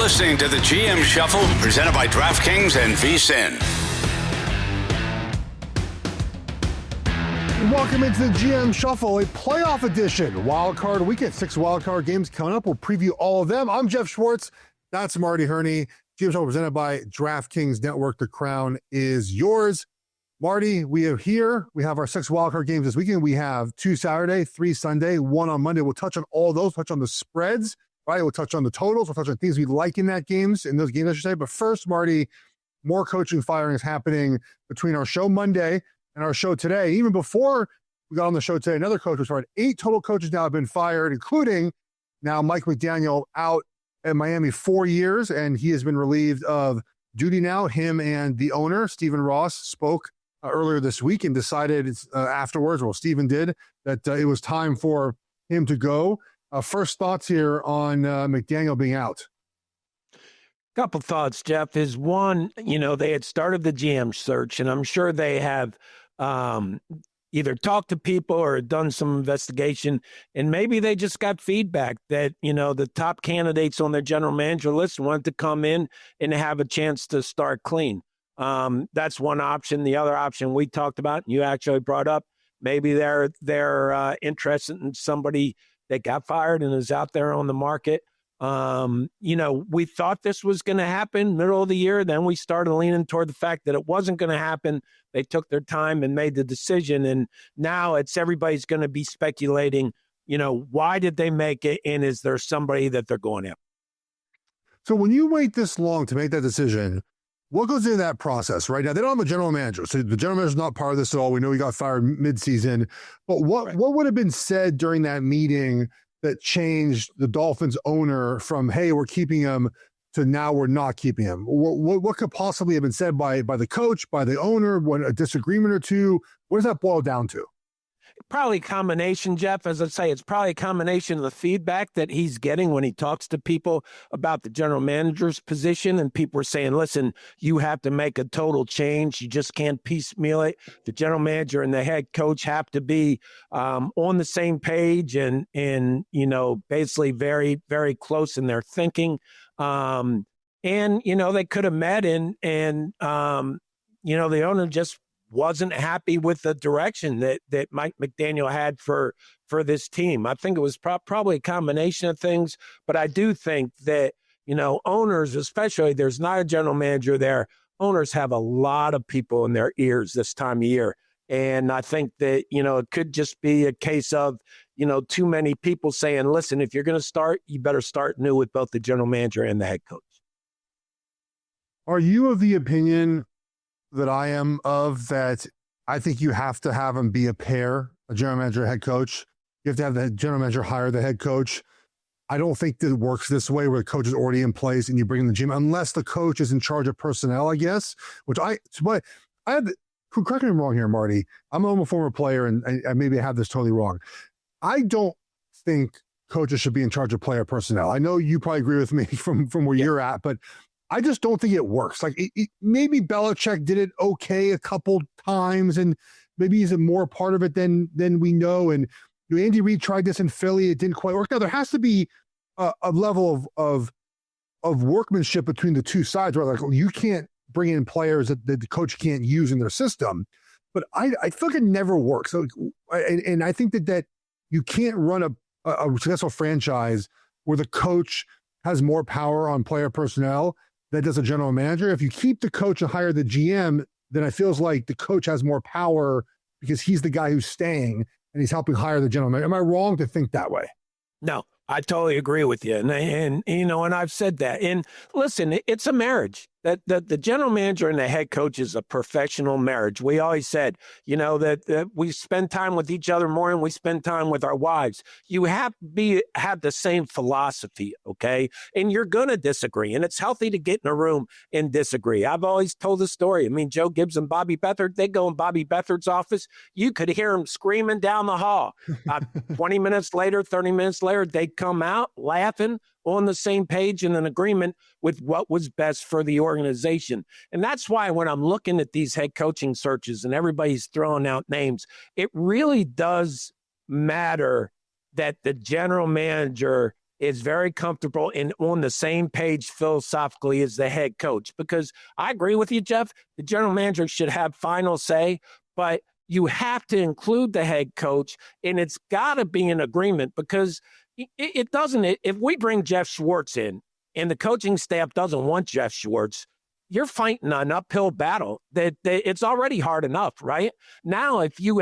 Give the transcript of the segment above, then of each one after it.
listening to the GM Shuffle, presented by DraftKings and VSiN. Welcome into the GM Shuffle, a playoff edition. Wild Card Weekend, 6 wild card games coming up. We'll preview all of them. I'm Geoff Schwartz. That's Marty Hurney. GM Shuffle presented by DraftKings Network. The crown is yours. Marty, we are here. We have our 6 wild card games this weekend. We have 2 Saturday, 3 Sunday, 1 on Monday. We'll touch on all those, touch on the spreads, right? We'll touch on the totals. We'll touch on things we like in those games, I should say. But first, Marty, more coaching firing is happening between our show Monday and our show today. Even before we got on the show today, another coach was fired. 8 total coaches now have been fired, including now Mike McDaniel out at Miami 4 years, and he has been relieved of duty now. Him and the owner, Stephen Ross, spoke earlier this week and decided afterwards, well, Stephen did, that it was time for him to go. First thoughts here on McDaniel being out. Couple thoughts, Geoff, is one, they had started the GM search, and I'm sure they have either talked to people or done some investigation, and maybe they just got feedback that, the top candidates on their general manager list wanted to come in and have a chance to start clean. That's one option. The other option we talked about, you actually brought up, maybe they're interested in somebody that got fired and is out there on the market. We thought this was going to happen middle of the year. Then we started leaning toward the fact that it wasn't going to happen. They took their time and made the decision. And now everybody's going to be speculating, why did they make it? And is there somebody that they're going after? So when you wait this long to make that decision, what goes into that process right now? They don't have a general manager. So the general manager is not part of this at all. We know he got fired midseason. But what would have been said during that meeting that changed the Dolphins owner from, hey, we're keeping him, to now we're not keeping him? What could possibly have been said by the coach, by the owner, a disagreement or two? What does that boil down to? Probably a combination, Geoff. As I say, it's probably a combination of the feedback that he's getting when he talks to people about the general manager's position. And people are saying, listen, you have to make a total change. You just can't piecemeal it. The general manager and the head coach have to be on the same page and basically very, very close in their thinking. They could have met and the owner just wasn't happy with the direction that Mike McDaniel had for this team. I think it was probably a combination of things, but I do think that, owners, especially, there's not a general manager there. Owners have a lot of people in their ears this time of year. And I think that, it could just be a case of, too many people saying, listen, if you're going to start, you better start new with both the general manager and the head coach. Are you of the opinion that I am of that I think you have to have them be a pair, a general manager, head coach? You have to have the general manager hire the head coach. I don't think that it works this way where the coach is already in place and you bring in the GM, unless the coach is in charge of personnel, I guess, correct me if I'm wrong here, Marty. I'm a former player and I maybe have this totally wrong. I don't think coaches should be in charge of player personnel. I know you probably agree with me from where you're at, but I just don't think it works. Like maybe Belichick did it okay a couple times, and maybe he's a more part of it than we know. And Andy Reid tried this in Philly; it didn't quite work. Now there has to be a level of workmanship between the two sides, where like you can't bring in players that the coach can't use in their system. But I feel like it never works. So, and I think that you can't run a successful franchise where the coach has more power on player personnel that does a general manager. If you keep the coach and hire the GM, then it feels like the coach has more power because he's the guy who's staying and he's helping hire the general manager. Am I wrong to think that way? No, I totally agree with you. And I've said that. And listen, it's a marriage. That the general manager and the head coach is a professional marriage. We always said, that we spend time with each other more than we spend time with our wives. You have to have the same philosophy, okay? And you're going to disagree. And it's healthy to get in a room and disagree. I've always told the story. I mean, Joe Gibbs and Bobby Beathard, they go in Bobby Beathard's office. You could hear them screaming down the hall. 20 minutes later, 30 minutes later, they'd come out laughing, on the same page and an agreement with what was best for the organization. And that's why when I'm looking at these head coaching searches and everybody's throwing out names, it really does matter that the general manager is very comfortable and on the same page philosophically as the head coach. Because I agree with you, Geoff, the general manager should have final say, but you have to include the head coach, and it's got to be an agreement, because it doesn't. If we bring Geoff Schwartz in and the coaching staff doesn't want Geoff Schwartz, you're fighting an uphill battle that it's already hard enough, right? Now, if you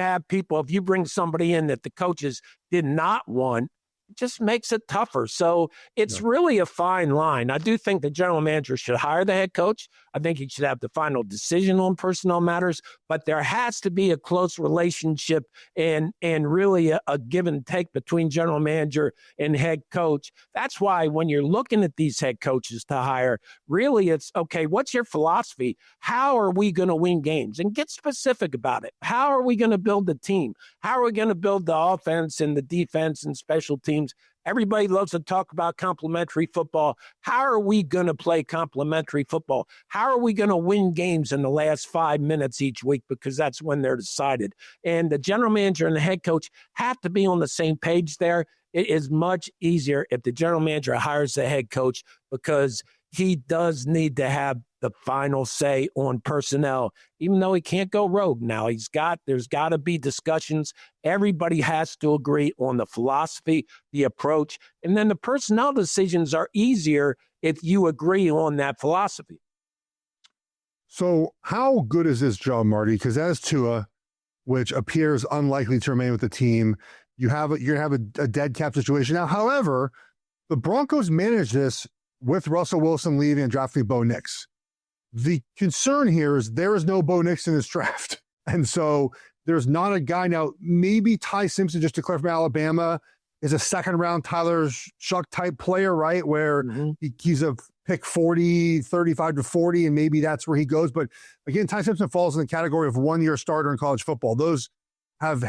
bring somebody in that the coaches did not want, it just makes it tougher. So it's really a fine line. I do think the general manager should hire the head coach. I think he should have the final decision on personnel matters, but there has to be a close relationship and really a give and take between general manager and head coach. That's why when you're looking at these head coaches to hire, really it's, okay, what's your philosophy? How are we going to win games? And get specific about it. How are we going to build the team? How are we going to build the offense and the defense and special teams? Everybody loves to talk about complementary football. How are we going to play complementary football? How are we going to win games in the last 5 minutes each week? Because that's when they're decided. And the general manager and the head coach have to be on the same page there. It is much easier if the general manager hires the head coach, because he does need to have the final say on personnel, even though he can't go rogue now. There's got to be discussions. Everybody has to agree on the philosophy, the approach, and then the personnel decisions are easier if you agree on that philosophy. So how good is this job, Marty? Because as Tua, which appears unlikely to remain with the team, you're going to have a dead cap situation. Now, however, the Broncos managed this with Russell Wilson leaving and drafting Bo Nix. The concern here is there is no Bo Nix in this draft. And so there's not a guy now. Maybe Ty Simpson, just declared from Alabama, is a second-round Tyler Shuck type player, right? Where he's a pick 40, 35 to 40, and maybe that's where he goes. But again, Ty Simpson falls in the category of one-year starter in college football. Those have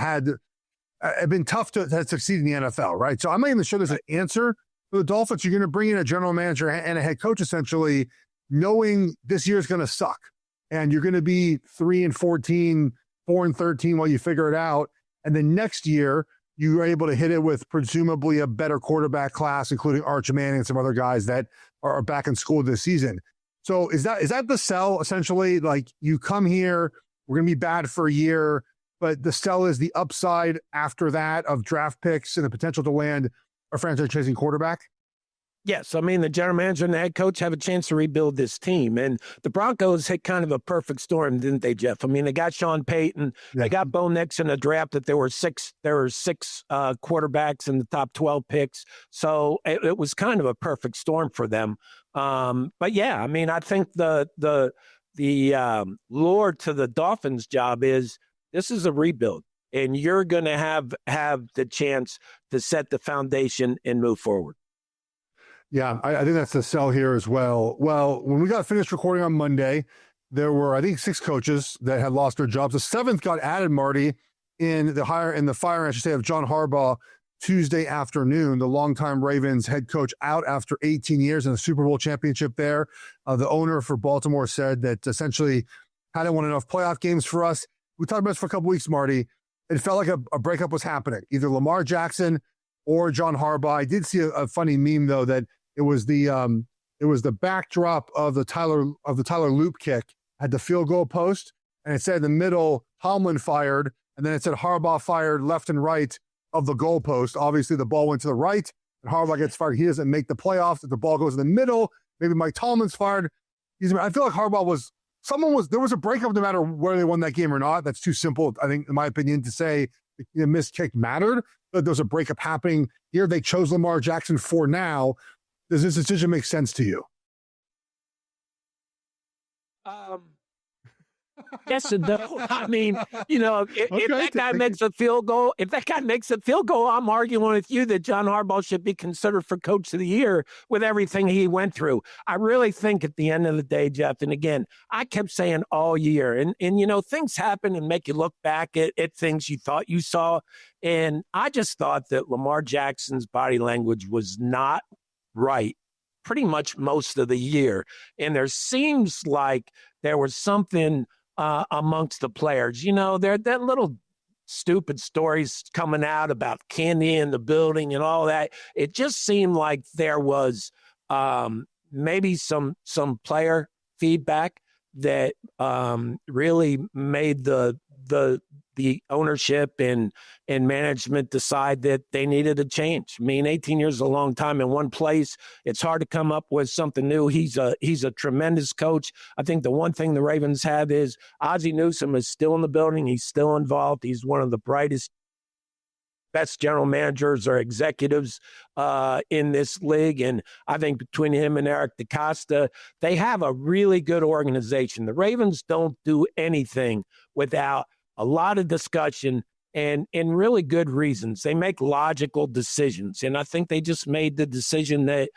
been tough to succeed in the NFL, right? So I'm not even sure there's an answer for the Dolphins. You're going to bring in a general manager and a head coach, essentially, knowing this year is going to suck. And you're going to be 3-14, 4-13 while you figure it out. And then next year, you are able to hit it with presumably a better quarterback class, including Arch Manning and some other guys that are back in school this season. So is that the sell, essentially? Like, you come here, we're going to be bad for a year, but the sell is the upside after that of draft picks and the potential to land a franchise-chasing quarterback? Yes, I mean, the general manager and the head coach have a chance to rebuild this team. And the Broncos hit kind of a perfect storm, didn't they, Geoff? I mean, they got Sean Payton. Yeah. They got Bo Nix in the draft that there were six quarterbacks in the top 12 picks. So it was kind of a perfect storm for them. But yeah, I mean, I think the lure to the Dolphins job is this is a rebuild, and you're going to have the chance to set the foundation and move forward. Yeah, I think that's the sell here as well. Well, when we got finished recording on Monday, there were, I think, 6 coaches that had lost their jobs. The 7th got added, Marty, in the firing, I should say, of John Harbaugh Tuesday afternoon. The longtime Ravens head coach out after 18 years in the Super Bowl championship there. The owner for Baltimore said that essentially hadn't won enough playoff games for us. We talked about this for a couple weeks, Marty. It felt like a breakup was happening, either Lamar Jackson or John Harbaugh. I did see a funny meme, though, that it was the backdrop of the Tyler Loop kick, had the field goal post, and it said in the middle, Tomlin fired, and then it said Harbaugh fired left and right of the goal post. Obviously, the ball went to the right, and Harbaugh gets fired. He doesn't make the playoffs. If the ball goes in the middle, maybe Mike Tomlin's fired. I feel like Harbaugh there was a breakup no matter whether they won that game or not. That's too simple, I think, in my opinion, to say the missed kick mattered. But there's a breakup happening here. They chose Lamar Jackson for now. Does this decision make sense to you? Yes and no. I mean, if that guy makes a field goal, I'm arguing with you that John Harbaugh should be considered for Coach of the Year with everything he went through. I really think at the end of the day, Geoff, and again, I kept saying all year, and things happen and make you look back at things you thought you saw. And I just thought that Lamar Jackson's body language was not right pretty much most of the year. And there seems like there was something amongst the players, they're that little stupid stories coming out about candy in the building and all that. It just seemed like there was maybe some player feedback that really made the ownership and management decide that they needed a change. I mean, 18 years is a long time in one place. It's hard to come up with something new. He's a tremendous coach. I think the one thing the Ravens have is Ozzie Newsome is still in the building. He's still involved. He's one of the brightest, best general managers or executives in this league. And I think between him and Eric DeCosta, they have a really good organization. The Ravens don't do anything without a lot of discussion and really good reasons. They make logical decisions. And I think they just made the decision that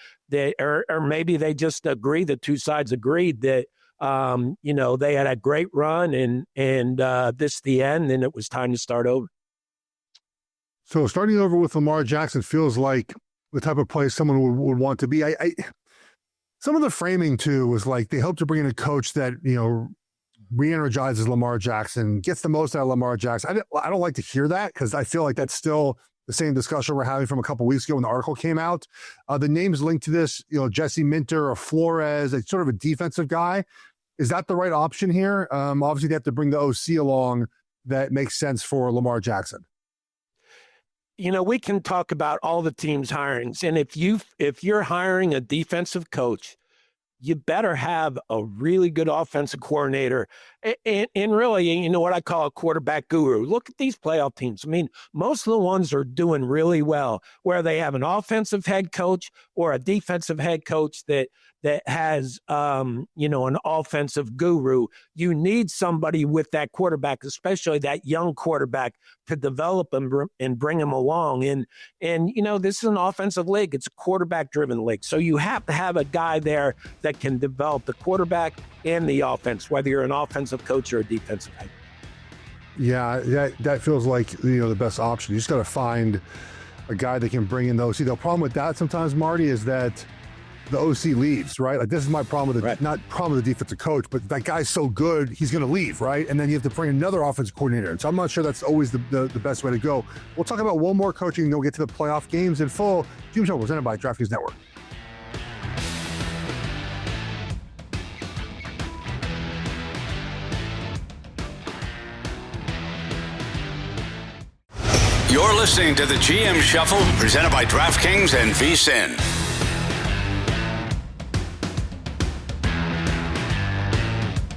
or maybe they just agree, the two sides agreed that, they had a great run and this the end, and it was time to start over. So starting over with Lamar Jackson feels like the type of place someone would want to be. Some of the framing too was like they hope to bring in a coach that, re-energizes Lamar Jackson, gets the most out of Lamar Jackson. I don't like to hear that because I feel like that's still the same discussion we're having from a couple of weeks ago when the article came out. The names linked to this, Jesse Minter or Flores, it's sort of a defensive guy. Is that the right option here? Obviously, they have to bring the OC along that makes sense for Lamar Jackson. We can talk about all the teams' hirings, and if you're hiring a defensive coach, you better have a really good offensive coordinator and really, what I call a quarterback guru. Look at these playoff teams. I mean, most of the ones are doing really well where they have an offensive head coach or a defensive head coach that has, an offensive guru. You need somebody with that quarterback, especially that young quarterback, to develop him and bring him along. And this is an offensive league. It's a quarterback-driven league. So you have to have a guy there that can develop the quarterback and the offense, whether you're an offensive coach or a defensive head. Yeah, that feels like, the best option. You just got to find a guy that can bring in the OC. The problem with that sometimes, Marty, is that the OC leaves, right? Like this is my problem with not problem with the defensive coach, but that guy's so good, he's going to leave, right? And then you have to bring another offensive coordinator. And so I'm not sure that's always the best way to go. We'll talk about one more coaching, then we'll get to the playoff games in full. GM Show presented by DraftKings Network. You're listening to the GM Shuffle, presented by DraftKings and VSiN.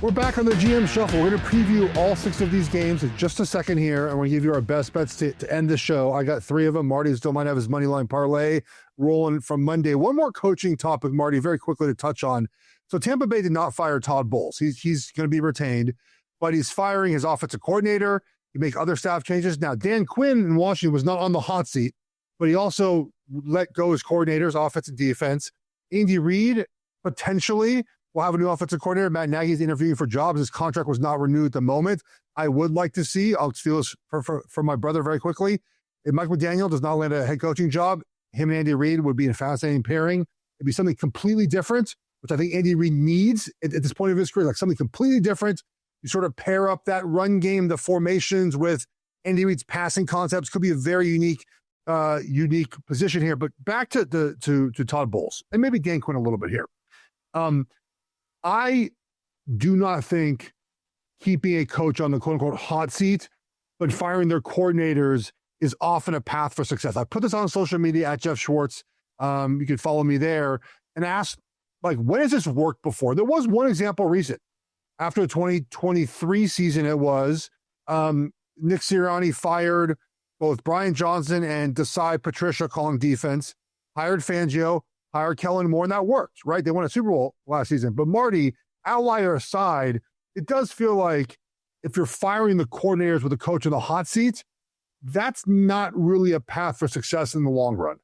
We're back on the GM Shuffle. We're going to preview all 6 of these games in just a second here. I'm going to give you our best bets to end the show. I got 3 of them. Marty still might have his money line parlay rolling from Monday. One more coaching topic, Marty, very quickly to touch on. So Tampa Bay did not fire Todd Bowles. He's going to be retained, but he's firing his offensive coordinator. He make other staff changes. Now, Dan Quinn in Washington was not on the hot seat, but he also let go his coordinators, offense and defense. Andy Reid potentially will have a new offensive coordinator. Matt Nagy's interviewing for jobs. His contract was not renewed at the moment. I would like to see, I'll steal this for my brother very quickly. If Mike McDaniel does not land a head coaching job, him and Andy Reid would be a fascinating pairing. It'd be something completely different, which I think Andy Reid needs at this point of his career, like something completely different. You sort of pair up that run game, the formations with Andy Reid's passing concepts. Could be a very unique position here. But back to Todd Bowles and maybe Dan Quinn a little bit here. I do not think keeping a coach on the quote-unquote hot seat, but firing their coordinators is often a path for success. I put this on social media at Geoff Schwartz. You can follow me there and ask, when has this worked before? There was one example recent. After the 2023 season, it was Nick Sirianni fired both Brian Johnson and Desai Patricia calling defense, hired Fangio, hired Kellen Moore, and that worked, right? They won a Super Bowl last season. But Marty, outlier aside, it does feel like if you're firing the coordinators with a coach in the hot seat, that's not really a path for success in the long run.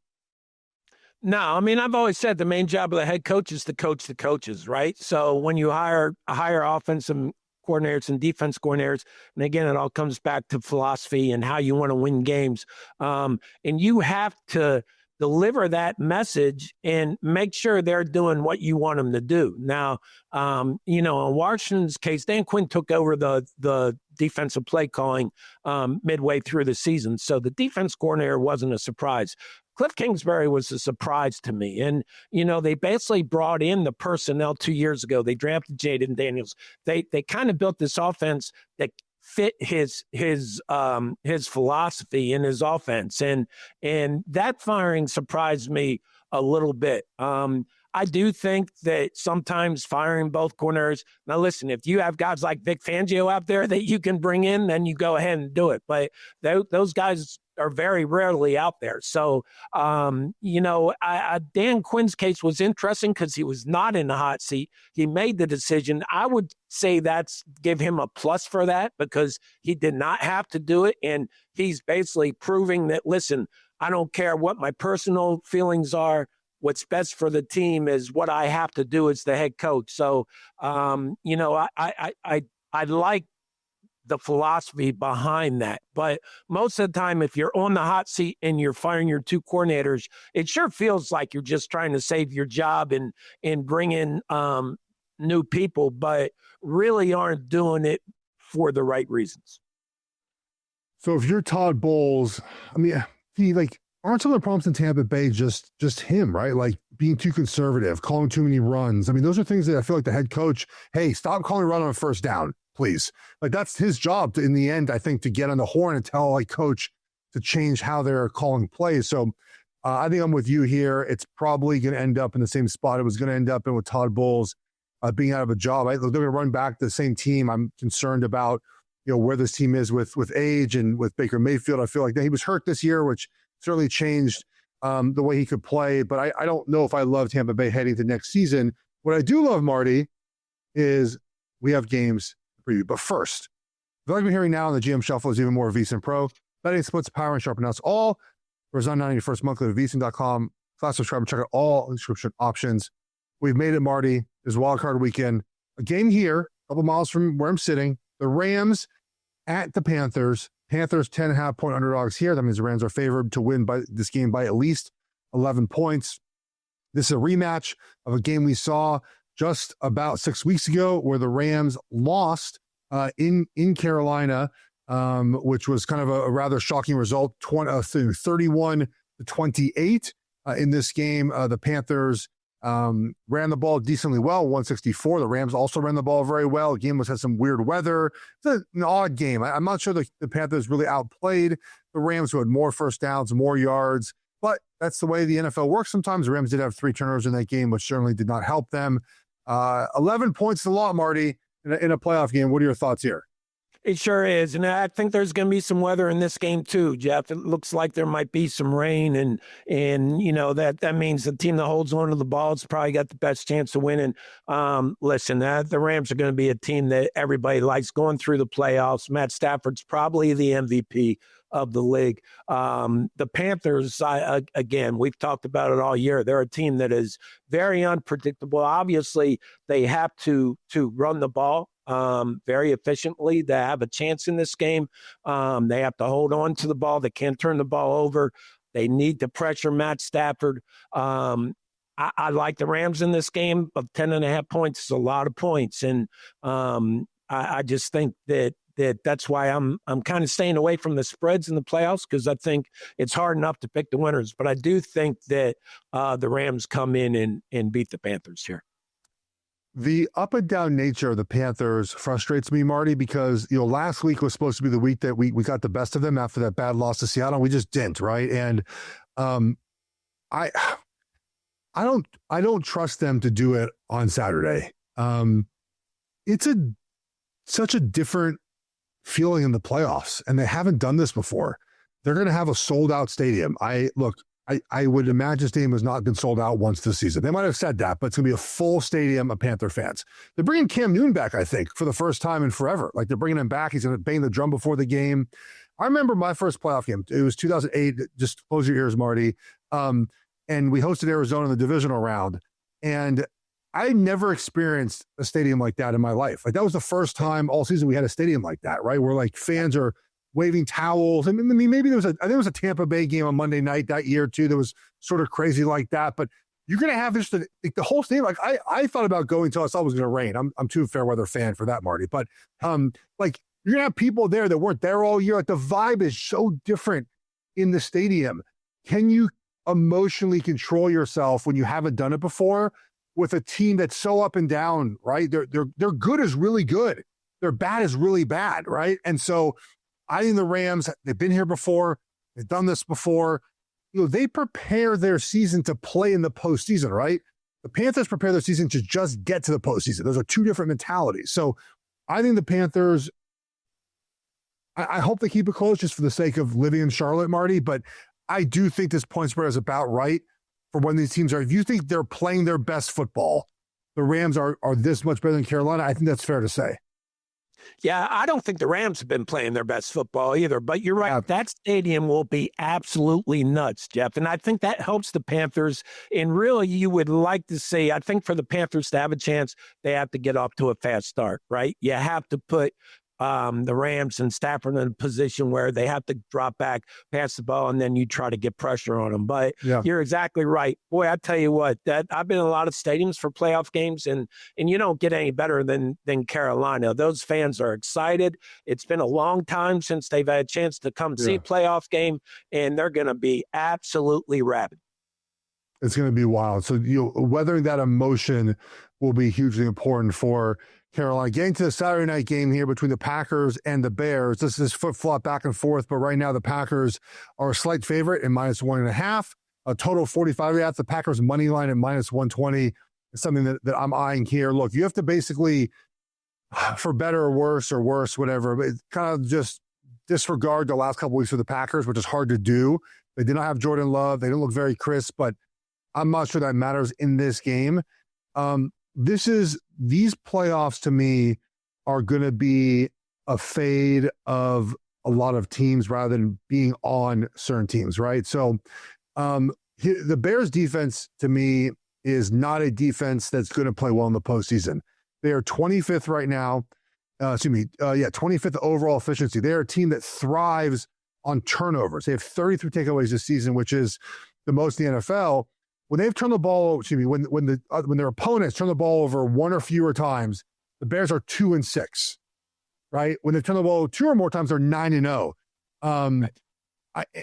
No, I mean, I've always said the main job of the head coach is to coach the coaches, right? So when you hire offensive coordinators and defense coordinators, and again, it all comes back to philosophy and how you want to win games. And you have to deliver that message and make sure they're doing what you want them to do. Now, in Washington's case, Dan Quinn took over the defensive play calling midway through the season. So the defense coordinator wasn't a surprise. Cliff Kingsbury was a surprise to me. And, they basically brought in the personnel 2 years ago. They drafted Jaden Daniels. They kind of built this offense that fit his philosophy in his offense. And that firing surprised me a little bit. I do think that sometimes firing both corners. Now, listen, if you have guys like Vic Fangio out there that you can bring in, then you go ahead and do it. But those guys are very rarely out there. So, Dan Quinn's case was interesting because he was not in the hot seat. He made the decision. I would say give him a plus for that because he did not have to do it. And he's basically proving that, listen, I don't care what my personal feelings are. What's best for the team is what I have to do as the head coach. So, I like the philosophy behind that. But most of the time, if you're on the hot seat and you're firing your two coordinators, it sure feels like you're just trying to save your job and bring in new people, but really aren't doing it for the right reasons. So if you're Todd Bowles, aren't some of the problems in Tampa Bay just him, right? Like being too conservative, calling too many runs. I mean, those are things that I feel like the head coach, hey, stop calling a run on a first down, please. Like that's his job in the end, I think, to get on the horn and tell coach to change how they're calling plays. So I think I'm with you here. It's probably going to end up in the same spot it was going to end up in with Todd Bowles being out of a job. They're going to run back the same team. I'm concerned about, where this team is with age and with Baker Mayfield. I feel like he was hurt this year, which certainly changed the way he could play, but I don't know if I love Tampa Bay heading to next season. What I do love, Marty, is we have games to preview. But first, the like we're hearing now on the GM Shuffle is even more VSiN Pro. Betting splits, power, and sharpen us all. Resign on your first month at VSiN.com/subscribe and check out all subscription options. We've made it, Marty. There's wildcard weekend. A game here, a couple miles from where I'm sitting. The Rams at the Panthers. Panthers 10.5-point underdogs here. That means the Rams are favored to win by this game by at least 11 points. This is a rematch of a game we saw just about 6 weeks ago where the Rams lost in Carolina, which was kind of a rather shocking result, 31-28 in this game. The Panthers ran the ball decently well, 164. The Rams also ran the ball very well. The game had some weird weather. It's an odd game. I'm not sure the Panthers really outplayed the Rams, who had more first downs, more yards, but that's the way the NFL works sometimes. The Rams did have 3 turnovers in that game, which certainly did not help them. 11 points is a lot, Marty, in a playoff game. What are your thoughts here? It sure is. And I think there's going to be some weather in this game too, Geoff. It looks like there might be some rain and that means the team that holds on to the ball has probably got the best chance of winning. Listen, the Rams are going to be a team that everybody likes going through the playoffs. Matt Stafford's probably the MVP of the league. The Panthers, again, we've talked about it all year. They're a team that is very unpredictable. Obviously, they have to run the ball very efficiently to have a chance in this game. They have to hold on to the ball. They can't turn the ball over. They need to pressure Matt Stafford. I like the Rams in this game, of 10.5 points is a lot of points. And I just think that's why I'm kind of staying away from the spreads in the playoffs, because I think it's hard enough to pick the winners. But I do think that the Rams come in and beat the Panthers here. The up and down nature of the Panthers frustrates me, Marty, because, last week was supposed to be the week that we got the best of them after that bad loss to Seattle. We just didn't, right? And I don't trust them to do it on Saturday. It's such a different feeling in the playoffs, and they haven't done this before. They're going to have a sold out stadium. I would imagine stadium has not been sold out once this season. They might have said that, but it's going to be a full stadium of Panther fans. They're bringing Cam Newton back, I think, for the first time in forever. Like, they're bringing him back. He's going to bang the drum before the game. I remember my first playoff game. It was 2008. Just close your ears, Marty. And we hosted Arizona in the divisional round. And I never experienced a stadium like that in my life. Like, that was the first time all season we had a stadium like that, right? Where fans are waving towels. I mean, maybe there was a Tampa Bay game on Monday night that year too that was sort of crazy like that. But you're going to have just the whole stadium. I thought about going until I saw it was going to rain. I'm too fair weather fan for that, Marty. But You're going to have people there that weren't there all year. Like the vibe is so different in the stadium. Can you emotionally control yourself when you haven't done it before with a team that's so up and down, right? They're good is really good. They're bad is really bad, right? And so I think the Rams, they've been here before. They've done this before. They prepare their season to play in the postseason, right? The Panthers prepare their season to just get to the postseason. Those are two different mentalities. So I think the Panthers, I hope they keep it close just for the sake of living in Charlotte, Marty, but I do think this point spread is about right for when these teams are. If you think they're playing their best football, the Rams are this much better than Carolina, I think that's fair to say. Yeah, I don't think the Rams have been playing their best football either, but you're right. Yeah. That stadium will be absolutely nuts, Geoff. And I think that helps the Panthers. And really, you would like to see, I think for the Panthers to have a chance, they have to get off to a fast start, right? You have to put the Rams and Stafford in a position where they have to drop back, pass the ball, and then you try to get pressure on them. But You're exactly right. Boy, I tell you what, that I've been in a lot of stadiums for playoff games, and you don't get any better than Carolina. Those fans are excited. It's been a long time since they've had a chance to come see a playoff game, and they're going to be absolutely rabid. It's going to be wild. So weathering that emotion will be hugely important for Carolina. Getting to the Saturday night game here between the Packers and the Bears. This is flip-flop back and forth, but right now the Packers are a slight favorite in -1.5. A total 45. The Packers money line at -120 is something that I'm eyeing here. Look, you have to basically, for better or worse, whatever, but kind of just disregard the last couple weeks for the Packers, which is hard to do. They did not have Jordan Love. They didn't look very crisp, but I'm not sure that matters in this game. These playoffs to me are going to be a fade of a lot of teams rather than being on certain teams, right? So the Bears defense to me is not a defense that's going to play well in the postseason. They are 25th right now. 25th overall efficiency. They're a team that thrives on turnovers. They have 33 takeaways this season, which is the most in the NFL. When they've turned the ball, when their opponents turn the ball over one or fewer times, the Bears are 2-6, right? When they've turned the ball 2 or more times, they're 9-0.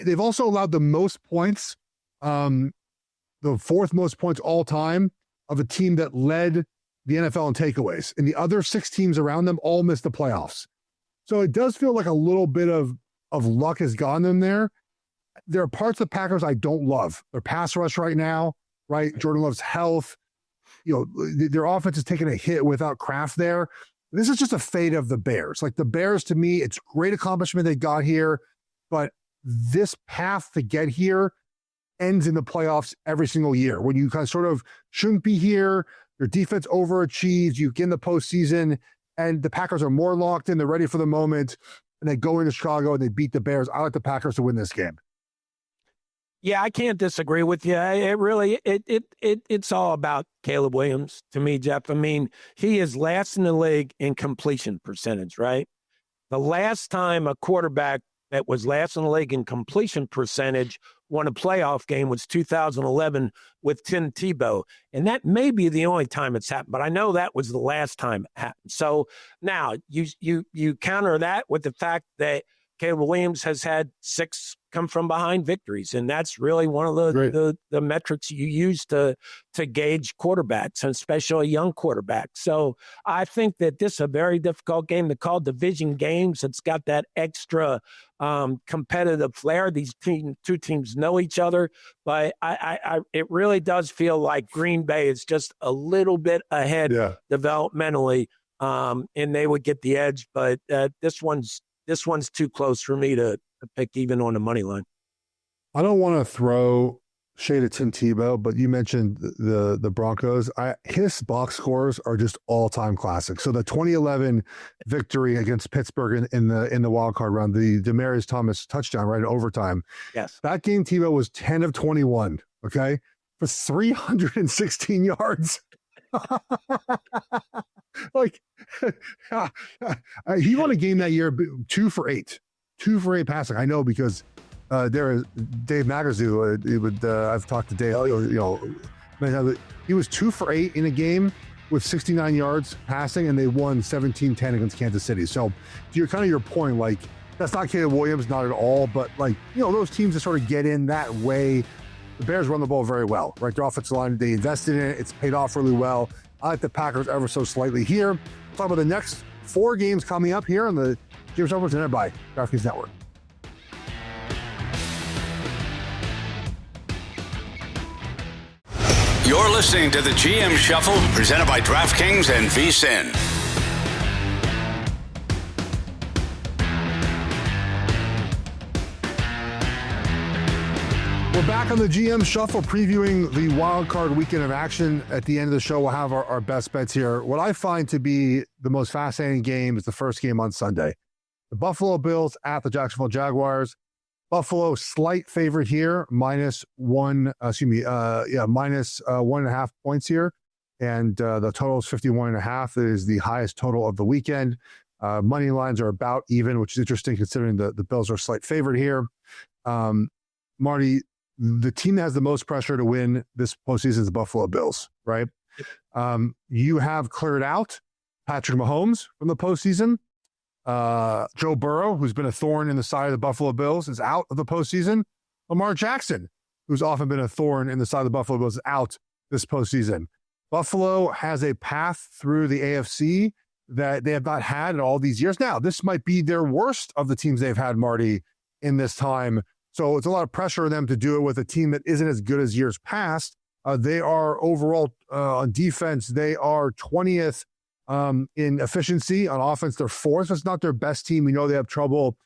They've also allowed the most points, the fourth most points all time of a team that led the NFL in takeaways. And the other 6 teams around them all missed the playoffs. So it does feel like a little bit of luck has gotten them there. There are parts of the Packers I don't love. Their pass rush right now, right? Jordan Love's health. Their offense is taking a hit without Kraft there. This is just a fate of the Bears. Like the Bears, to me, it's great accomplishment they got here, but this path to get here ends in the playoffs every single year. When you kind of sort of shouldn't be here, your defense overachieves, you get in the postseason, and the Packers are more locked in, they're ready for the moment, and they go into Chicago and they beat the Bears. I like the Packers to win this game. Yeah, I can't disagree with you. It's all about Caleb Williams to me, Geoff. I mean, he is last in the league in completion percentage, right? The last time a quarterback that was last in the league in completion percentage won a playoff game was 2011 with Tim Tebow. And that may be the only time it's happened, but I know that was the last time it happened. So now you counter that with the fact that Caleb Williams has had 6 come from behind victories, and that's really one of the metrics you use to gauge quarterbacks, and especially young quarterbacks. So I think that this is a very difficult game to call. Division games, it's got that extra competitive flair. These two teams know each other, but it really does feel like Green Bay is just a little bit ahead developmentally, and they would get the edge. But this one's too close for me to pick even on the money line. I don't want to throw shade at Tim Tebow, but you mentioned the Broncos. His box scores are just all-time classics. So the 2011 victory against Pittsburgh in the wild card round, the Demaryius Thomas touchdown right in overtime. Yes. That game, Tebow was 10 of 21, okay, for 316 yards. Like he won a game that year 2 for 8 passing. I know because there is Dave Magazoo. I've talked to Dave. He was 2 for 8 in a game. with 69 yards passing, and they won 17-10 against Kansas City. So to your point, like, that's not Caleb Williams, not at all, but like, those teams that sort of get in that way, the Bears run the ball very well, right? Their offensive line, they invested in it. It's paid off really well. I like the Packers ever so slightly here. We'll talk about the next 4 games coming up here on the GM Shuffle presented by DraftKings Network. You're listening to the GM Shuffle, presented by DraftKings and VSiN. We're back on the GM Shuffle, previewing the wild card weekend of action. At the end of the show, we'll have our best bets here. What I find to be the most fascinating game is the first game on Sunday. The Buffalo Bills at the Jacksonville Jaguars. Buffalo slight favorite here, minus 1.5 points here. And the total is 51.5. It is the highest total of the weekend. Money lines are about even, which is interesting considering the Bills are a slight favorite here. Marty, the team that has the most pressure to win this postseason is the Buffalo Bills, right? You have cleared out Patrick Mahomes from the postseason. Joe Burrow, who's been a thorn in the side of the Buffalo Bills, is out of the postseason. Lamar Jackson, who's often been a thorn in the side of the Buffalo Bills, is out this postseason. Buffalo has a path through the AFC that they have not had in all these years. Now, this might be their worst of the teams they've had, Marty, in this time. So it's a lot of pressure on them to do it with a team that isn't as good as years past. They are overall on defense, they are 20th in efficiency. On offense, they're 4th. It's not their best team. We know they have trouble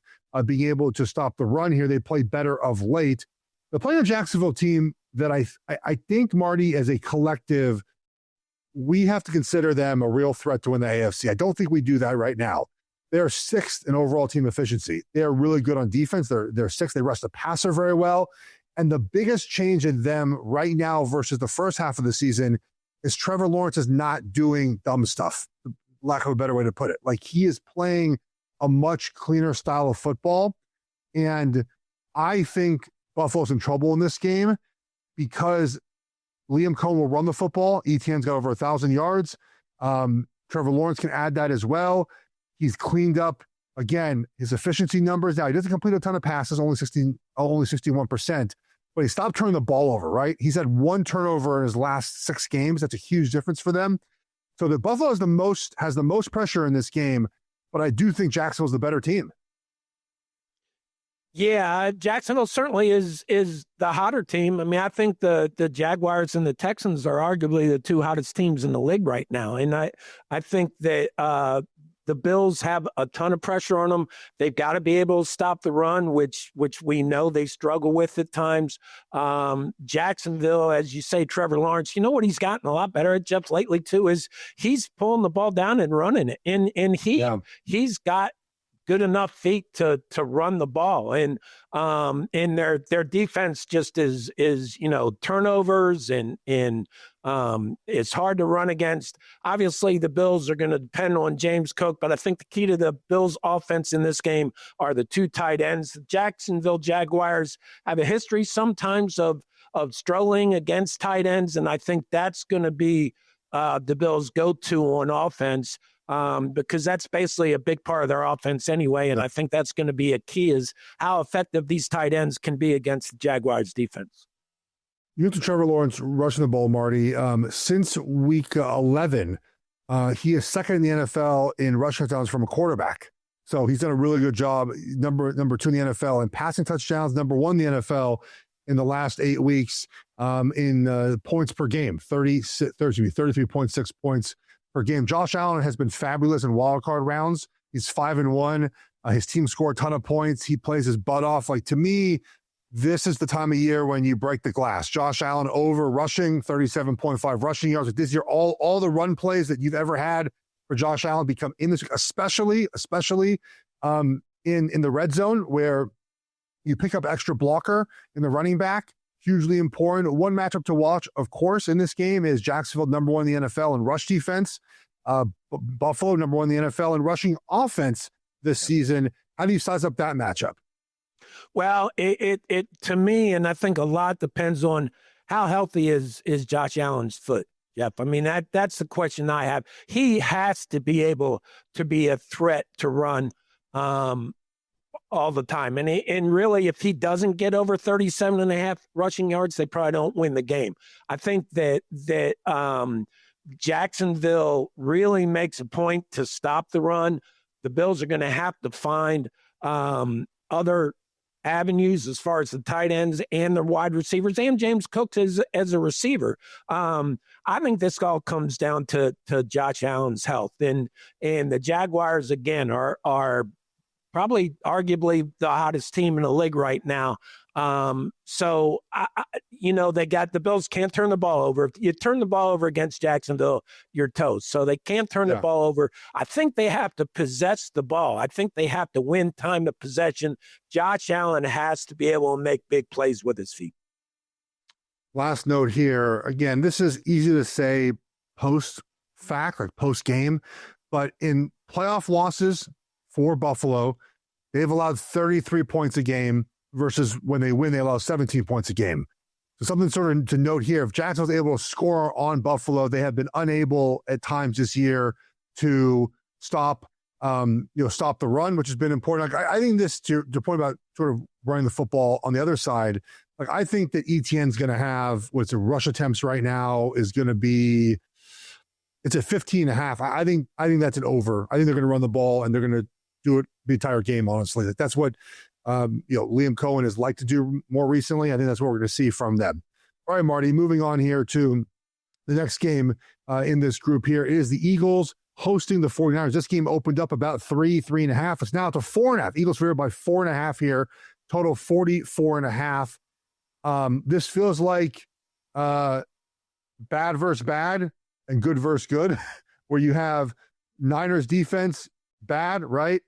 being able to stop the run here. They play better of late. They're playing a Jacksonville team that I think, Marty, as a collective, we have to consider them a real threat to win the AFC. I don't think we do that right now. They're 6th in overall team efficiency. They're really good on defense. They're 6th. They rush the passer very well. And the biggest change in them right now versus the first half of the season is Trevor Lawrence is not doing dumb stuff, lack of a better way to put it. Like, he is playing a much cleaner style of football. And I think Buffalo's in trouble in this game because Liam Cohen will run the football. Etienne's got over 1,000 yards. Trevor Lawrence can add that as well. He's cleaned up, again, his efficiency numbers. Now, he doesn't complete a ton of passes, only 61%, but he stopped turning the ball over, right? He's had 1 turnover in his last 6 games. That's a huge difference for them. So the Buffalo has the most pressure in this game, but I do think Jacksonville's the better team. Yeah, Jacksonville certainly is the hotter team. I mean, I think the Jaguars and the Texans are arguably the 2 hottest teams in the league right now. And I think that the Bills have a ton of pressure on them. They've got to be able to stop the run, which we know they struggle with at times. Jacksonville, as you say, Trevor Lawrence, you know what he's gotten a lot better at, Geoff, lately too, is he's pulling the ball down and running it. And he's got good enough feet to run the ball. And their defense just is turnovers and it's hard to run against. Obviously, the Bills are going to depend on James Cook, but I think the key to the Bills' offense in this game are the 2 tight ends. The Jacksonville Jaguars have a history sometimes of struggling against tight ends, and I think that's going to be the Bills' go-to on offense because that's basically a big part of their offense anyway, and I think that's going to be a key is how effective these tight ends can be against the Jaguars' defense. You get to Trevor Lawrence rushing the ball, Marty. Since week 11, he is 2nd in the NFL in rushing touchdowns from a quarterback. So he's done a really good job. Number 2 in the NFL in passing touchdowns, number 1 in the NFL in the last 8 weeks in points per game, 33.6 points per game. Josh Allen has been fabulous in wildcard rounds. He's 5-1. His team scored a ton of points. He plays his butt off. Like, to me, this is the time of year when you break the glass. Josh Allen over rushing, 37.5 rushing yards. Like, this year, all the run plays that you've ever had for Josh Allen become in this, especially in the red zone where you pick up extra blocker in the running back. Hugely important. One matchup to watch, of course, in this game is Jacksonville, number 1 in the NFL in rush defense. Buffalo, number 1 in the NFL in rushing offense this season. How do you size up that matchup? Well, it to me, and I think a lot depends on how healthy is Josh Allen's foot. Geoff. I mean, that's the question I have. He has to be able to be a threat to run all the time. And really, if he doesn't get over 37.5 rushing yards, they probably don't win the game. I think that Jacksonville really makes a point to stop the run. The Bills are going to have to find other avenues as far as the tight ends and the wide receivers and James Cook as a receiver. I think this all comes down to Josh Allen's health. And the Jaguars, again, are probably arguably the hottest team in the league right now. So, they got the Bills can't turn the ball over. If you turn the ball over against Jacksonville, you're toast. So they can't turn the ball over. I think they have to possess the ball. I think they have to win time of possession. Josh Allen has to be able to make big plays with his feet. Last note here. Again, this is easy to say post-fact, like post-game, but in playoff losses for Buffalo, they've allowed 33 points a game versus when they win, they allow 17 points a game. So something sort of to note here, if Jacksonville's able to score on Buffalo, they have been unable at times this year to stop the run, which has been important. Like, I think this, to point about sort of running the football on the other side, like I think that ETN's going to have, what's the rush attempts right now is going to be, it's a 15.5. I think that's an over. I think they're going to run the ball and they're going to do it the entire game, honestly. That's what Liam Cohen has liked to do more recently. I think that's what we're going to see from them. All right, Marty, moving on here to the next game in this group here is the Eagles hosting the 49ers. This game opened up about 3.5. It's now to 4.5. Eagles favored by 4.5 here. Total 44.5. This feels like bad versus bad and good versus good, where you have Niners defense bad, right?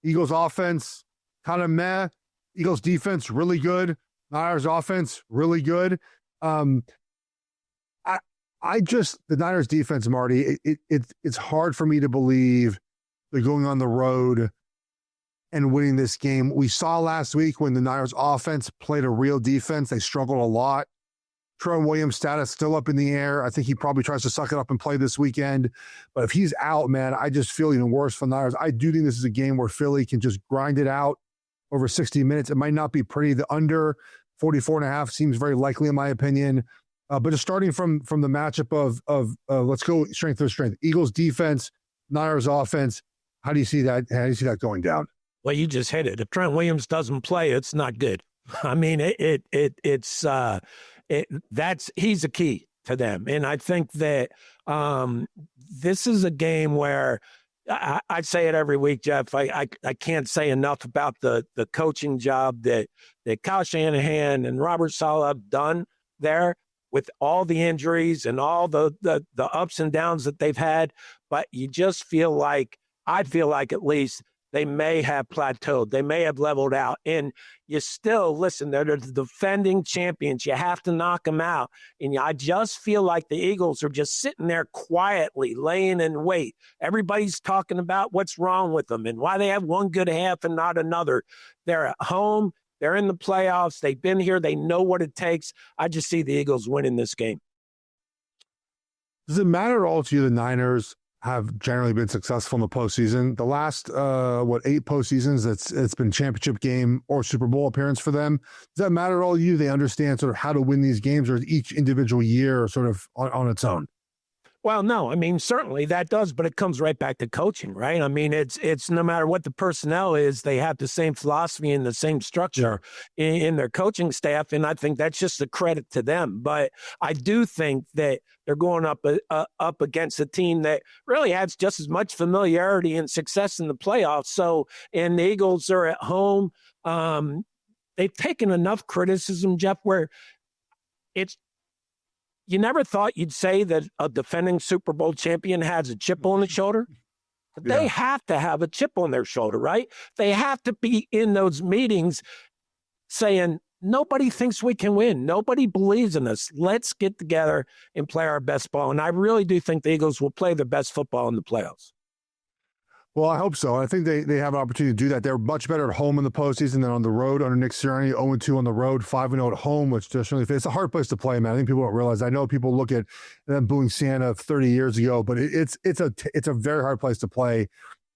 Eagles offense kind of meh. Eagles defense really good. Niners offense really good. The Niners defense, Marty, it's hard for me to believe they're going on the road and winning this game. We saw last week when the Niners offense played a real defense, they struggled a lot. Trent Williams' status still up in the air. I think he probably tries to suck it up and play this weekend. But if he's out, man, I just feel even worse for the Niners. I do think this is a game where Philly can just grind it out over 60 minutes. It might not be pretty. The under 44.5 seems very likely in my opinion. But just starting from the matchup of let's go strength to strength. Eagles defense, Niners offense. How do you see that? How do you see that going down? Well, you just hit it. If Trent Williams doesn't play, it's not good. I mean, he's a key to them. And I think that this is a game where I say it every week, Geoff. I can't say enough about the coaching job that Kyle Shanahan and Robert Saleh have done there with all the injuries and all the ups and downs that they've had. But you just I feel like at least they may have plateaued. They may have leveled out. And you still, listen, they're the defending champions. You have to knock them out. And I just feel like the Eagles are just sitting there quietly, laying in wait. Everybody's talking about what's wrong with them and why they have one good half and not another. They're at home. They're in the playoffs. They've been here. They know what it takes. I just see the Eagles winning this game. Does it matter at all to you the Niners have generally been successful in the postseason? The last, 8 postseasons, it's been championship game or Super Bowl appearance for them. Does that matter at all to you? They understand sort of how to win these games, or is each individual year sort of on its own? Well, no, I mean, certainly that does, but it comes right back to coaching, right? I mean, it's no matter what the personnel is, they have the same philosophy and the same structure in their coaching staff, and I think that's just a credit to them. But I do think that they're going up against a team that really has just as much familiarity and success in the playoffs. So, and the Eagles are at home. They've taken enough criticism, Geoff, where you never thought you'd say that a defending Super Bowl champion has a chip on his shoulder. But they have to have a chip on their shoulder, right? They have to be in those meetings saying, nobody thinks we can win. Nobody believes in us. Let's get together and play our best ball. And I really do think the Eagles will play their best football in the playoffs. Well, I hope so. I think they have an opportunity to do that. They're much better at home in the postseason than on the road under Nick Sirianni. 0-2 on the road, 5-0 at home, which traditionally it's a hard place to play, man. I think people don't realize. I know people look at them booing Santa 30 years ago, but it's a very hard place to play.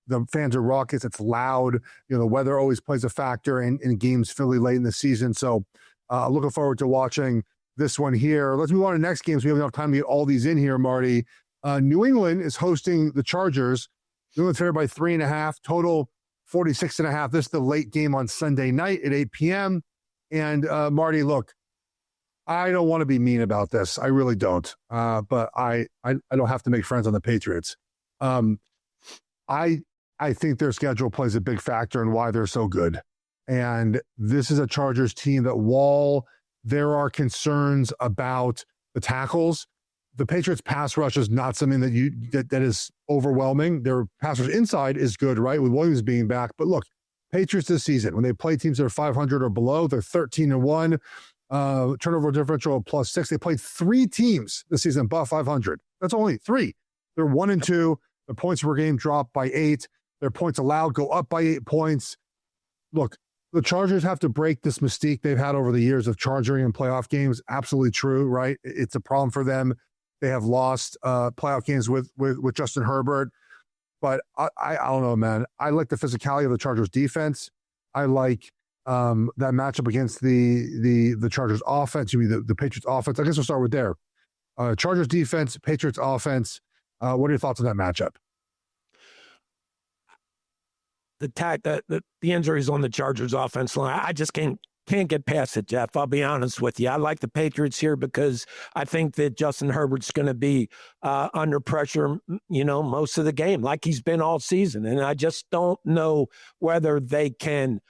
The fans are raucous. It's loud. The weather always plays a factor in games Philly late in the season. So looking forward to watching this one here. Let's move on to next games. We have enough time to get all these in here, Marty. New England is hosting the Chargers. New England's favored by 3.5, total 46.5. This is the late game on Sunday night at 8 p.m. And Marty, look, I don't want to be mean about this. I really don't. But I don't have to make friends on the Patriots. I think their schedule plays a big factor in why they're so good. And this is a Chargers team that, while there are concerns about the tackles, the Patriots pass rush is not something that is overwhelming. Their pass rush inside is good, right? With Williams being back. But look, Patriots this season, when they play teams that are 500 or below, they're 13-1. Turnover differential +6. They played 3 teams this season above 500. That's only 3. They're 1-2. Their points per game drop by 8. Their points allowed go up by 8 points. Look, the Chargers have to break this mystique they've had over the years of charging in playoff games. Absolutely true, right? It's a problem for them. They have lost playoff games with Justin Herbert. But I don't know, man. I like the physicality of the Chargers defense. I like that matchup against the Chargers offense. The Patriots offense. I guess we'll start with there. Chargers defense, Patriots offense. What are your thoughts on that matchup? The injuries on the Chargers offense line, I just can't get past it, Geoff. I'll be honest with you. I like the Patriots here because I think that Justin Herbert's going to be under pressure, most of the game, like he's been all season. And I just don't know whether they can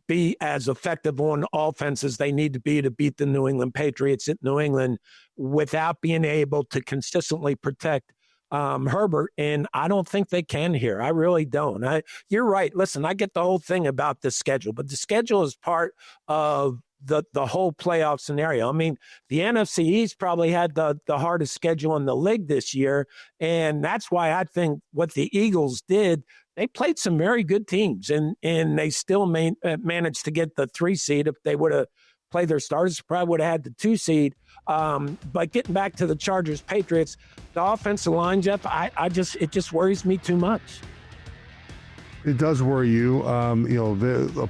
be as effective on offense as they need to be to beat the New England Patriots at New England without being able to consistently protect Herbert, and I don't think they can here. I really don't. You're right. Listen, I get the whole thing about the schedule, but the schedule is part of the whole playoff scenario. I mean, the NFC East probably had the hardest schedule in the league this year, and that's why I think what the Eagles did, they played some very good teams, and they still managed to get the 3 seed. If they would have played their starters, probably would have had the 2 seed. But getting back to the Chargers, Patriots, the offensive line, Geoff, it just worries me too much. It does worry you. I'll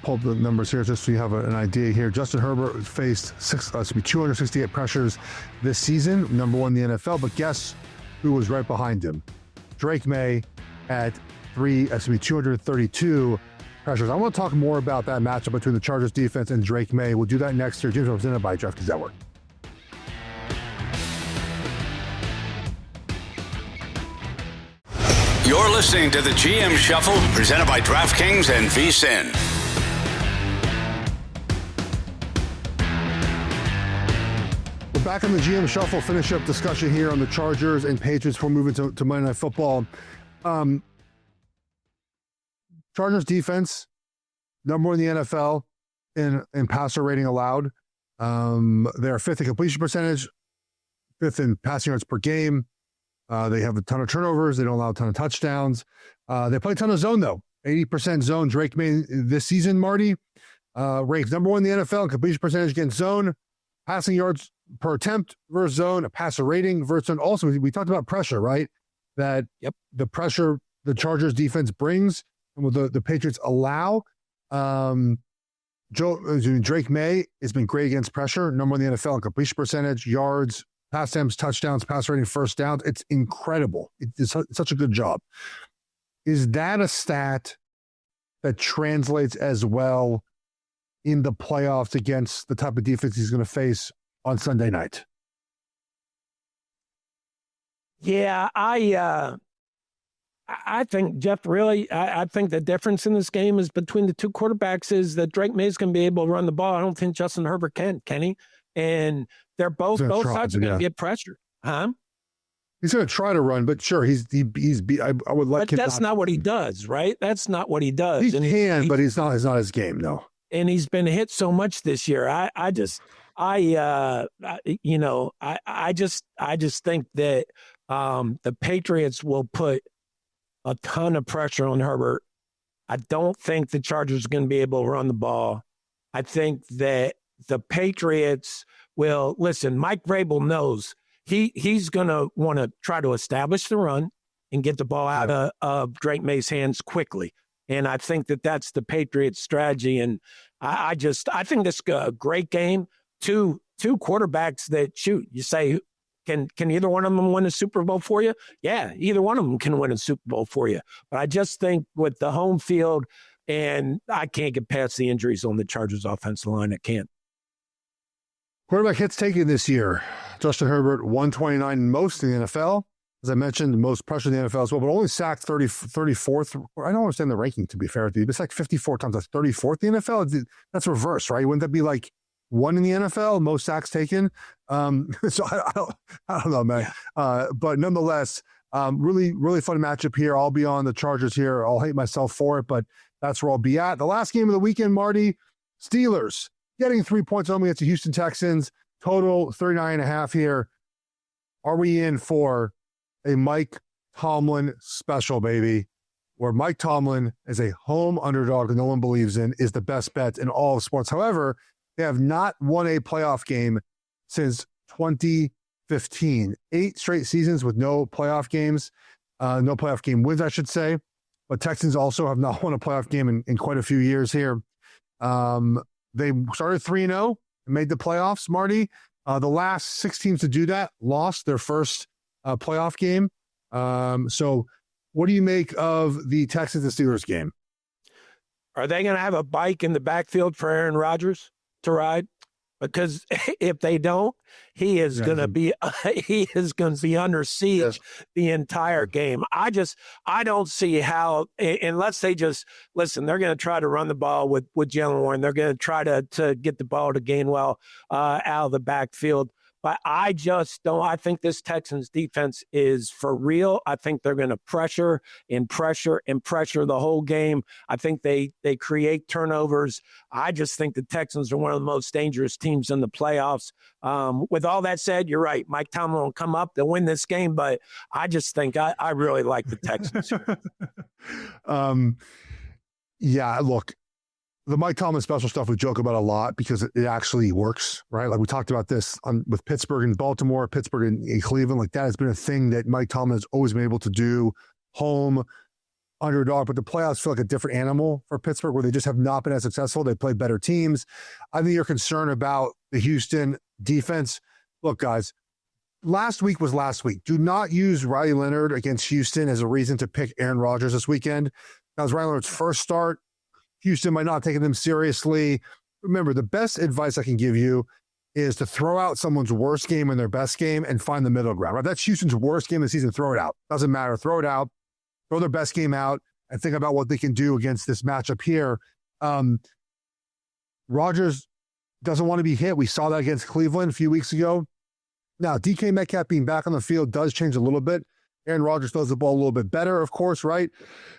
pull up the numbers here just so you have an idea here. Justin Herbert faced 268 pressures this season, number 1 in the NFL. But guess who was right behind him? Drake May at 232 pressures. I want to talk more about that matchup between the Chargers defense and Drake May. We'll do that next year. James represented by DraftKings. You're listening to the GM Shuffle, presented by DraftKings and VSiN. We're back on the GM Shuffle. Finish up discussion here on the Chargers and Patriots before moving to Monday Night Football. Chargers defense, number 1 in the NFL in passer rating allowed. They're 5th in completion percentage, 5th in passing yards per game. They have a ton of turnovers. They don't allow a ton of touchdowns. They play a ton of zone, though. 80% zone. Drake May this season, Marty, ranked number 1 in the NFL in completion percentage against zone, passing yards per attempt versus zone, a passer rating versus zone. Also, we talked about pressure, right? That the pressure the Chargers defense brings and what the Patriots allow. Drake May has been great against pressure. Number 1 in the NFL in completion percentage, yards, pass attempts, touchdowns, pass rating, first downs. It's incredible. It's such a good job. Is that a stat that translates as well in the playoffs against the type of defense he's going to face on Sunday night? Yeah, I think, Geoff, really, I think the difference in this game is between the 2 quarterbacks is that Drake May is going to be able to run the ball. I don't think Justin Herbert can he? And they're both sides are going to get pressure. Huh? He's going to try to run, but sure, I would like. But that's not what he does, right? That's not what he does. He can, but it's not his game, no. And he's been hit so much this year. I just think that the Patriots will put a ton of pressure on Herbert. I don't think the Chargers are going to be able to run the ball. I think that the Patriots will, listen, Mike Vrabel knows he's going to want to try to establish the run and get the ball out of Drake May's hands quickly. And I think that that's the Patriots' strategy. And I think this is a great game. Two quarterbacks that shoot. You say, can either one of them win a Super Bowl for you? Yeah, either one of them can win a Super Bowl for you. But I just think with the home field, and I can't get past the injuries on the Chargers offensive line. I can't. Quarterback hits taken this year. Justin Herbert, 129 most in the NFL. As I mentioned, most pressure in the NFL as well, but only sacked 34th. I don't understand the ranking, to be fair with you. It's like 54 times. That's 34th in the NFL. That's reverse, right? Wouldn't that be like one in the NFL, most sacks taken? So I don't know, man. But nonetheless, really, really fun matchup here. I'll be on the Chargers here. I'll hate myself for it, but that's where I'll be at. The last game of the weekend, Marty, Steelers getting 3 points home against the Houston Texans. Total 39.5 here. Are we in for a Mike Tomlin special, baby, where Mike Tomlin is a home underdog that no one believes in, is the best bet in all of sports? However, they have not won a playoff game since 2015. 8 straight seasons with no playoff games, no playoff game wins, I should say. But Texans also have not won a playoff game in quite a few years here. They started 3-0 and made the playoffs, Marty. The last 6 teams to do that lost their first playoff game. So what do you make of the Texans and Steelers game? Are they going to have a bike in the backfield for Aaron Rodgers to ride? Because if they don't, he is going to be under siege the entire game. I don't see how, unless they just listen. They're going to try to run the ball with Jalen Warren. They're going to try to get the ball to Gainwell out of the backfield. But I just don't. I think this Texans defense is for real. I think they're going to pressure the whole game. I think they create turnovers. I just think the Texans are one of the most dangerous teams in the playoffs. With all that said, you're right. Mike Tomlin will come up. They'll win this game, but I just think I really like the Texans. Yeah, look. The Mike Tomlin special stuff we joke about a lot because it actually works, right? Like we talked about this with Pittsburgh and Baltimore, Pittsburgh and Cleveland. Like that has been a thing that Mike Tomlin has always been able to do. Home underdog, but the playoffs feel like a different animal for Pittsburgh where they just have not been as successful. They play better teams. I think you're concerned about the Houston defense. Look, guys, last week was last week. Do not use Riley Leonard against Houston as a reason to pick Aaron Rodgers this weekend. That was Riley Leonard's first start. Houston might not have taken them seriously. Remember, the best advice I can give you is to throw out someone's worst game and their best game and find the middle ground. Right? That's Houston's worst game of the season. Throw it out. Doesn't matter. Throw it out. Throw their best game out and think about what they can do against this matchup here. Rodgers doesn't want to be hit. We saw that against Cleveland a few weeks ago. Now, DK Metcalf being back on the field does change a little bit. Aaron Rodgers throws the ball a little bit better, of course, right?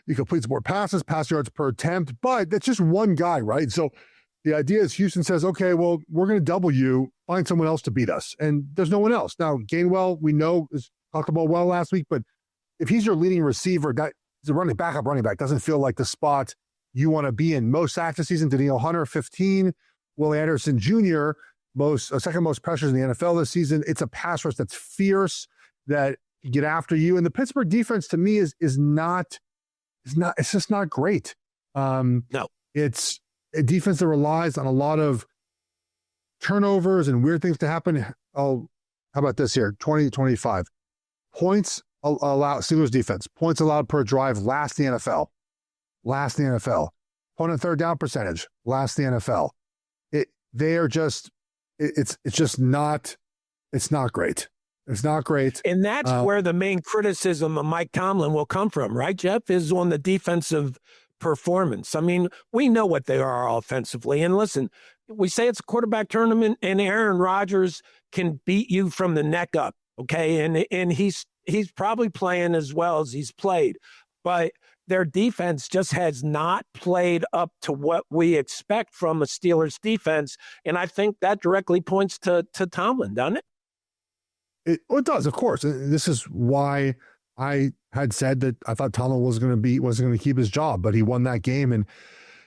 He completes more passes, pass yards per attempt, but that's just one guy, right? So the idea is Houston says, okay, well, we're going to double you, find someone else to beat us. And there's no one else. Now, Gainwell, we know, talked about well last week, but if he's your leading receiver, he's a backup running back, doesn't feel like the spot you want to be in. Most sacks this season, Danielle Hunter, 15. Willie Anderson Jr., second most pressures in the NFL this season. It's a pass rush that's fierce, that get after you. And the Pittsburgh defense to me is just not great. No. It's a defense that relies on a lot of turnovers and weird things to happen. How about this here? 2025 points allowed, Steelers defense, points allowed per drive, last in the NFL. Opponent third down percentage, last in the NFL. It's not great. It's not great. And that's where the main criticism of Mike Tomlin will come from, right, Geoff, is on the defensive performance. I mean, we know what they are offensively. And listen, we say it's a quarterback tournament and Aaron Rodgers can beat you from the neck up, okay? And he's probably playing as well as he's played. But their defense just has not played up to what we expect from a Steelers defense. And I think that directly points to Tomlin, doesn't it? It does, of course. This is why I had said that I thought Tomlin wasn't going to keep his job, but he won that game and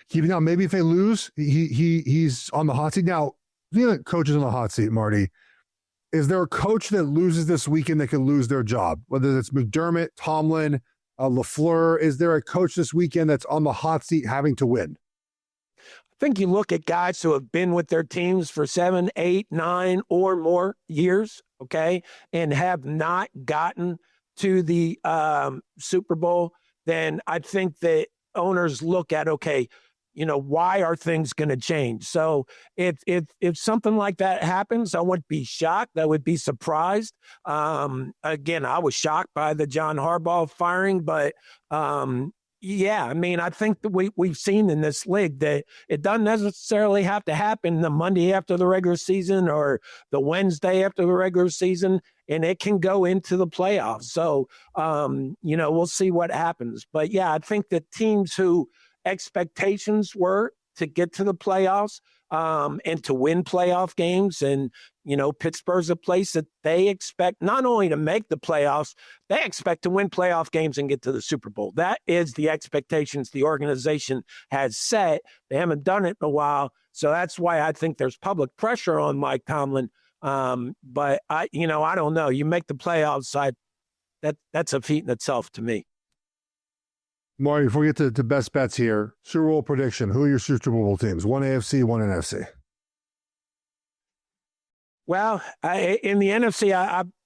keeping out. Maybe if they lose, he's on the hot seat. Now, the coaches on the hot seat, Marty, is there a coach that loses this weekend that could lose their job? Whether it's McDermott, Tomlin, LaFleur, is there a coach this weekend that's on the hot seat having to win? I think you look at guys who have been with their teams for 7, 8, 9 or more years, okay, and have not gotten to the Super Bowl, then I think that owners look at, okay, why are things going to change? So if something like that happens, I wouldn't be shocked. I would be surprised. Again, I was shocked by the John Harbaugh firing, but yeah, I mean, I think that we've seen in this league that it doesn't necessarily have to happen the Monday after the regular season or the Wednesday after the regular season, and it can go into the playoffs. So, we'll see what happens. But yeah, I think that teams who expectations were to get to the playoffs and to win playoff games. And, Pittsburgh's a place that they expect not only to make the playoffs, they expect to win playoff games and get to the Super Bowl. That is the expectations the organization has set. They haven't done it in a while. So that's why I think there's public pressure on Mike Tomlin. But I don't know. You make the playoffs, that's a feat in itself to me. Marty, before we get to best bets here, Super Bowl prediction. Who are your Super Bowl teams? One AFC, one NFC. Well, in the NFC,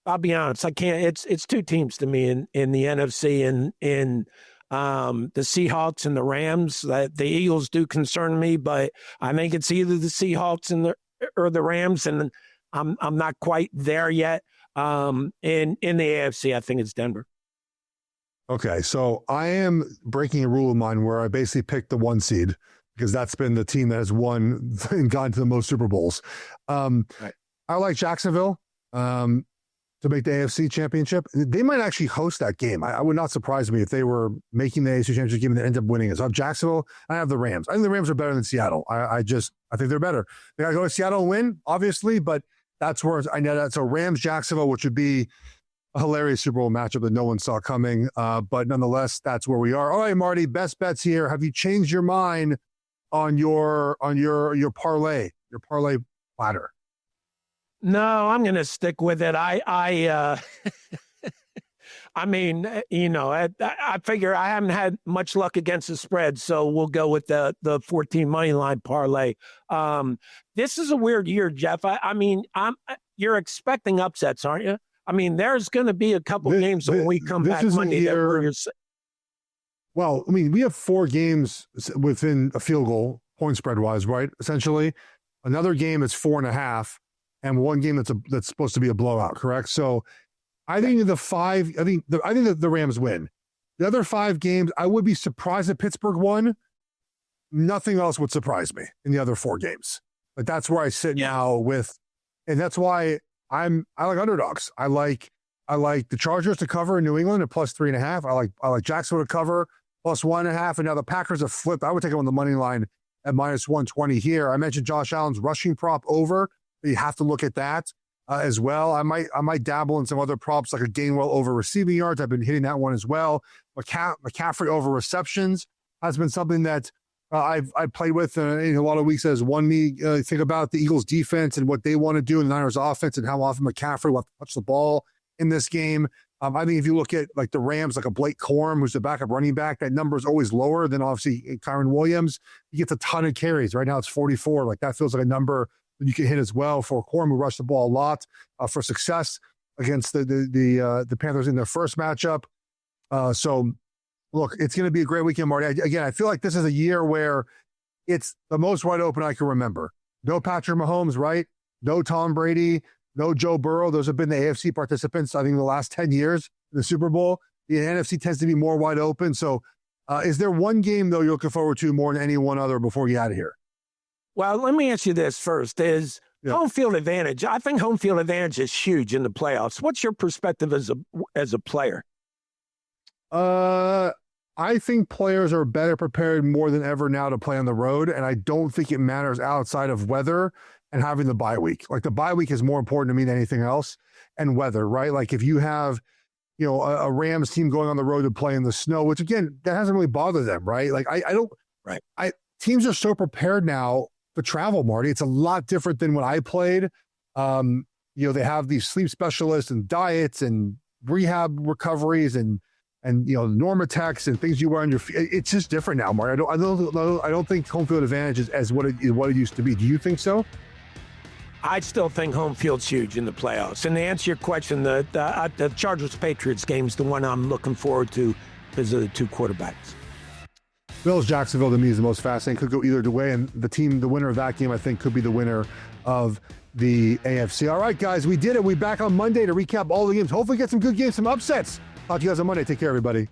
I'll be honest. I can't. It's two teams to me in the NFC, and in the Seahawks and the Rams. The Eagles do concern me, but I think it's either the Seahawks or the Rams, and I'm not quite there yet. In the AFC, I think it's Denver. Okay, so I am breaking a rule of mine where I basically picked the 1 seed because that's been the team that has won and gone to the most Super Bowls. Right. I like Jacksonville to make the AFC championship. They might actually host that game. I would not surprise me if they were making the AFC championship game and they end up winning it. So I have Jacksonville. I have the Rams. I think the Rams are better than Seattle. I think they're better. They got to go to Seattle and win, obviously, but that's where I know that. So Rams, Jacksonville, which would be a hilarious Super Bowl matchup that no one saw coming. But nonetheless, that's where we are. All right, Marty, best bets here. Have you changed your mind on your parlay platter? No, I'm going to stick with it. I mean, I figure I haven't had much luck against the spread, so we'll go with the 14 money line parlay. This is a weird year, Geoff. You're expecting upsets, aren't you? I mean, there's going to be a couple games when we come back Monday. Well, I mean, we have 4 games within a field goal, point spread wise, right? Essentially, another game is 4.5, and one game that's supposed to be a blowout. Correct. So, I think the Rams win. The other 5 games, I would be surprised if Pittsburgh won. Nothing else would surprise me in the other 4 games. But that's where I sit now and that's why I like underdogs. I like the Chargers to cover in New England at plus 3.5. I like Jacksonville to cover plus 1.5. And now the Packers have flipped. I would take them on the money line at minus 120 here. I mentioned Josh Allen's rushing prop over. You have to look at that as well. I might dabble in some other props like a Gainwell over receiving yards. I've been hitting that one as well. McCaffrey over receptions has been something that I've played with in a lot of weeks that has won me. Think about the Eagles defense and what they want to do in the Niners offense and how often McCaffrey will have to touch the ball in this game. I think if you look at like the Rams, like a Blake Corum, who's the backup running back, that number is always lower than obviously Kyron Williams. He gets a ton of carries. Right now it's 44. Like that feels like a number that you can hit as well for Corum, who rushed the ball a lot for success against the Panthers in their first matchup. So look, it's going to be a great weekend, Marty. Again, I feel like this is a year where it's the most wide open I can remember. No Patrick Mahomes, right? No Tom Brady, no Joe Burrow. Those have been the AFC participants, I think, the last 10 years in the Super Bowl. The NFC tends to be more wide open. So is there one game, though, you're looking forward to more than any one other before we get out of here? Well, let me ask you this first. Home field advantage. I think home field advantage is huge in the playoffs. What's your perspective as a player? I think players are better prepared more than ever now to play on the road, and I don't think it matters outside of weather and having the bye week. Like the bye week is more important to me than anything else, and weather, right? Like if you have a Rams team going on the road to play in the snow, which again, that hasn't really bothered them, right? Like I don't, right. Teams are so prepared now to travel, Marty. It's a lot different than when I played. They have these sleep specialists and diets and rehab recoveries and Normatex and things you wear on your feet. It's just different now, Marty. I don't think home field advantage is as what it used to be. Do you think so? I still think home field's huge in the playoffs. And to answer your question, the Chargers-Patriots game is the one I'm looking forward to because of the two quarterbacks. Bills Jacksonville to me is the most fascinating. Could go either way, and the winner of that game, I think, could be the winner of the AFC. All right, guys, we did it. We're back on Monday to recap all the games. Hopefully get some good games, some upsets. Talk to you guys on Monday. Take care, everybody.